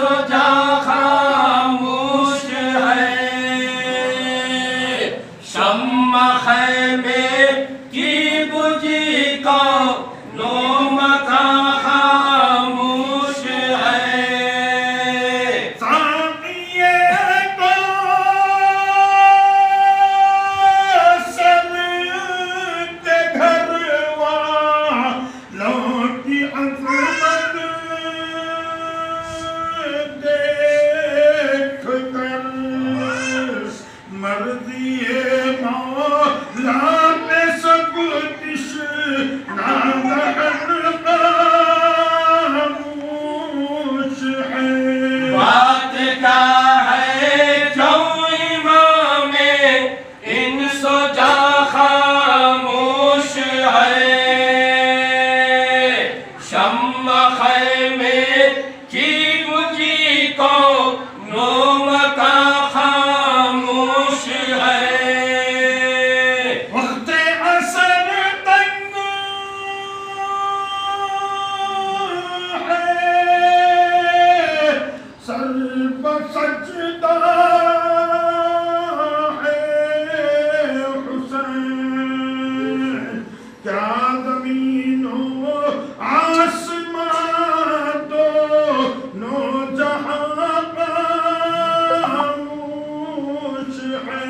سجا خاموش ہے شمع خیمے کی بجھی کونوں مکاں خاموش ہے بات کیا ہے کیوں امام ان سجا خاموش ہے شمع خیمے کی بجھی کونوں مکاں خاموش ہے وقت عصر تنگ ہے سر بسجدہ ہے حسین کیا زمین و آسمان دونوں جہاں خاموش ہے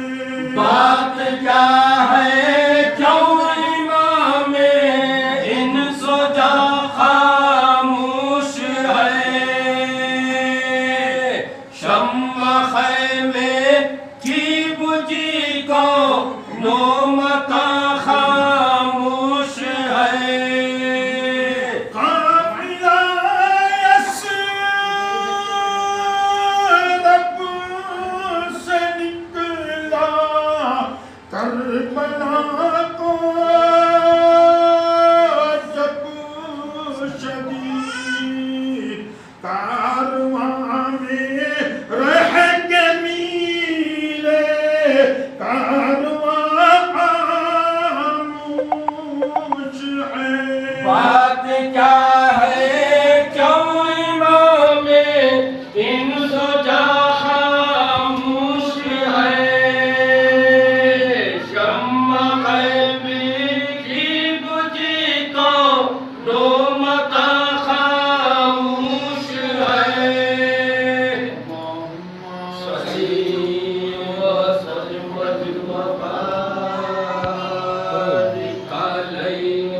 بات کیا ہے کیوں امام ان سجا خاموش ہے شمع خیمے کی بجھی کونوں مکاں خاموش ہے قافلہ یثرب سے نکلا کربلا کو جب شدید کارواں میں رہ کے میلے کارواں خاموش ہے بات کیا ہے کیوں امام ان سجا خاموش ہے شمع خیمے کی بجھی کونوں مکاں خاموش ہے صلی وسلم وبارک علیہ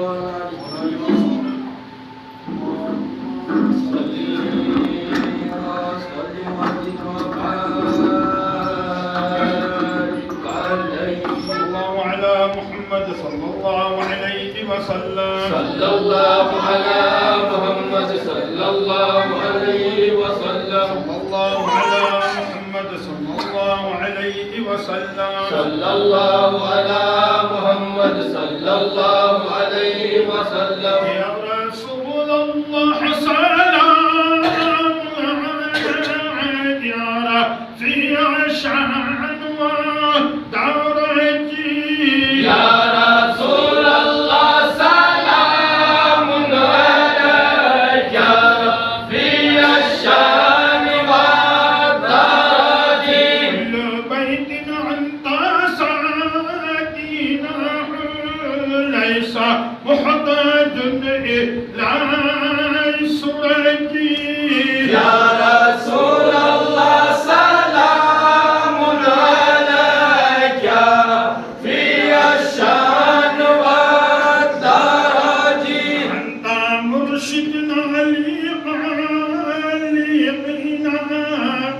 الله على محمد صلى الله عليه وسلم صلى الله على محمد صلى الله عليه وسلم الله على محمد صلى الله عليه وسلم صلى الله على محمد صلى الله عليه وسلم يا رسول الله سلام يا رفيع شان ودرجي يا رسول الله سلام عليك يا رفيع الشان والدرج كل بيت أنت ساكنه ليس محتاج إلى سرجي يا رسول الله سلام عليك يا رفيع الشان والدرج أنت مرشدنا لقالقنا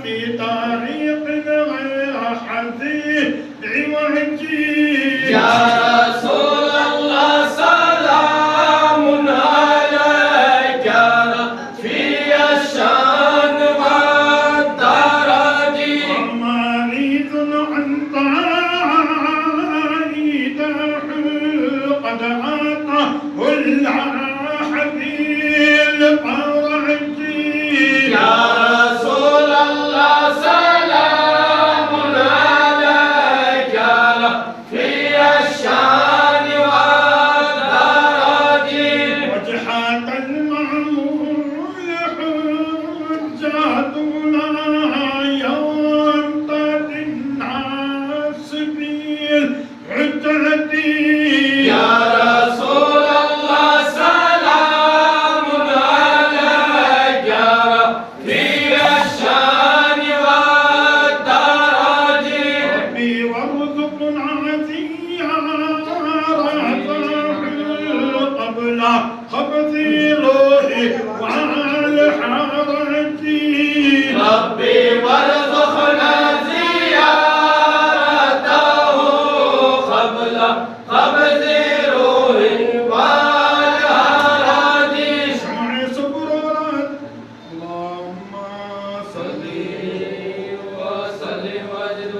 في طريق غير حديث عوجي يا رسول الله سلام عليك يا رفيع الشان والدرج ومريض عن طائده قد أعطاه الله بالفرج يا رسول الله سلام بركاتنا ينطق الناس بالحجة يا رسول الله سلام عليك يا رفيع الشان والدرج ربي وارزقنا زيارة قبل قبض روحي وعلى حرجي ربي وارزقنا زيارته قبل قبض روح والهرج شمع سبرات اللهم صل وسلم وزد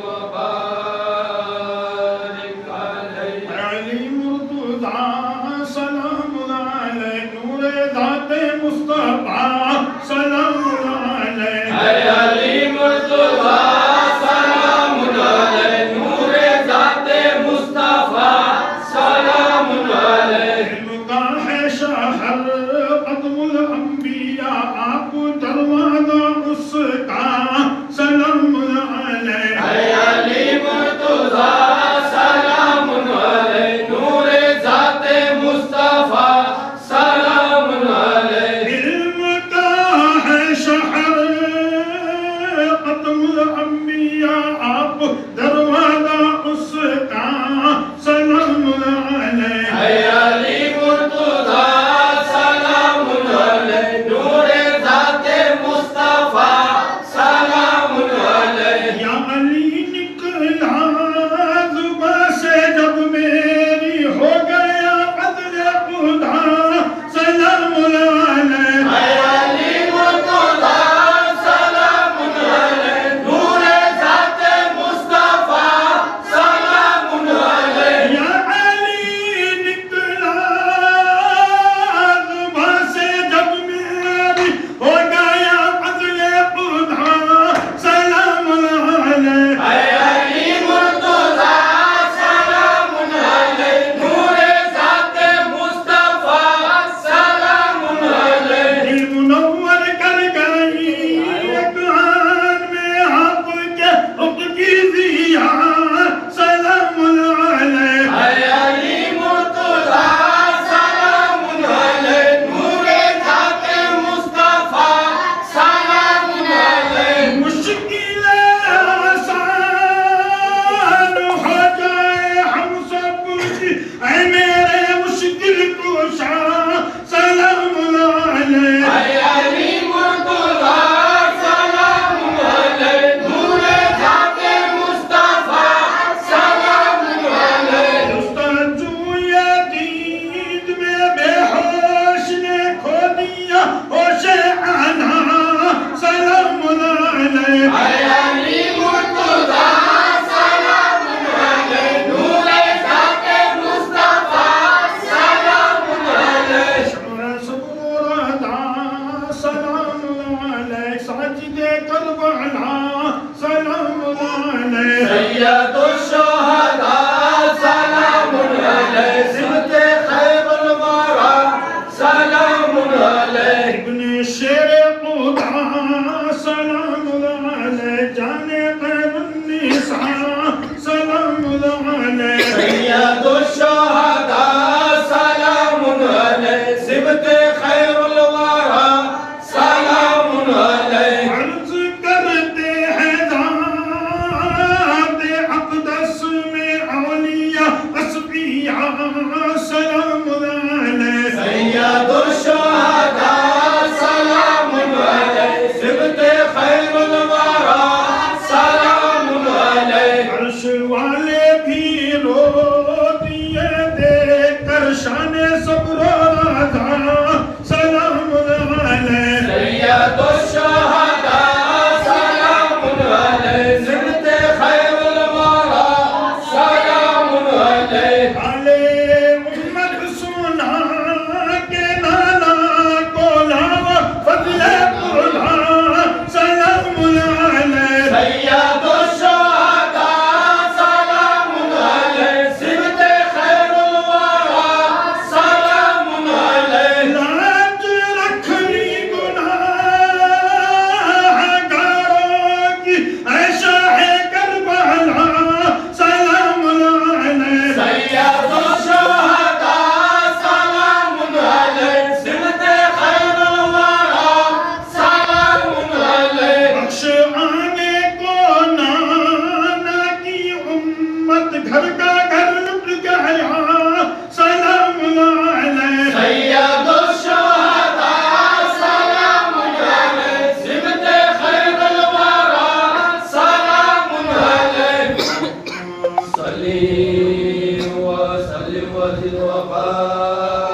وبارك عليه علي مرتضى سلام عليك نور ذات مصطفى سلام عليك اے علی مرتضی سلام علیہ نور ذات مصطفیٰ سلام علیہ علمك ہے شہر قدم الانبیاء آپ دروازہ اس کا سلام علیک اے علی مرتضی سلام علیہ نور ذات مصطفیٰ سلام علیہ علم کا ہے شہر قدم الانبیاء آپ دروازہ اس کا سلام علیک اے علی مرتضی سلام علیہ نور ذات مصطفیٰ سلام علیہ یا علی نکلا زباں سے جب میری ہو گیا عدل خدا سلام علیک اے علی مرتضی سلام علیہ نور ذات مصطفیٰ سلام علیہ یا علی نکلا زباں سے جب میری ہو گیا عدل خدا سلام علیک اے علی مرتضی سلام علیہ نور ذات مصطفیٰ سلام علیہ دل منور کر گئی اکرام میں آپ کے حق کی ضیا سلام علیک اے علی مرتضی سلام علیہ نور ذات مصطفیٰ سلام علیہ مشکل آسان ہو جائے ہم سب کی اے میرے مشکل کشا سلام علیک اے علی مرتضی سلام علیہ نور ذات مصطفیٰ سلام علیہ جستجوی دید میں بے ہوش نے کھو دیا ہوش آنا سلام علیک اے علی مرتضی سلام علیہ نور ذات مصطفیٰ سلام علیہ سبورتا سلام علیک ساجد کربلا سلام علیک سید الشہداء سلام علیہ سبت خیر الورا سلام علیہ ابن شیر خدا سلام علیک جانے خیر النساء سلام علیک سید الشہداء سلام علیہ سبت خیر الورا سلام علیہ عرض کرتے ہیں ذات اقدس صلي وسلم وزد وبارك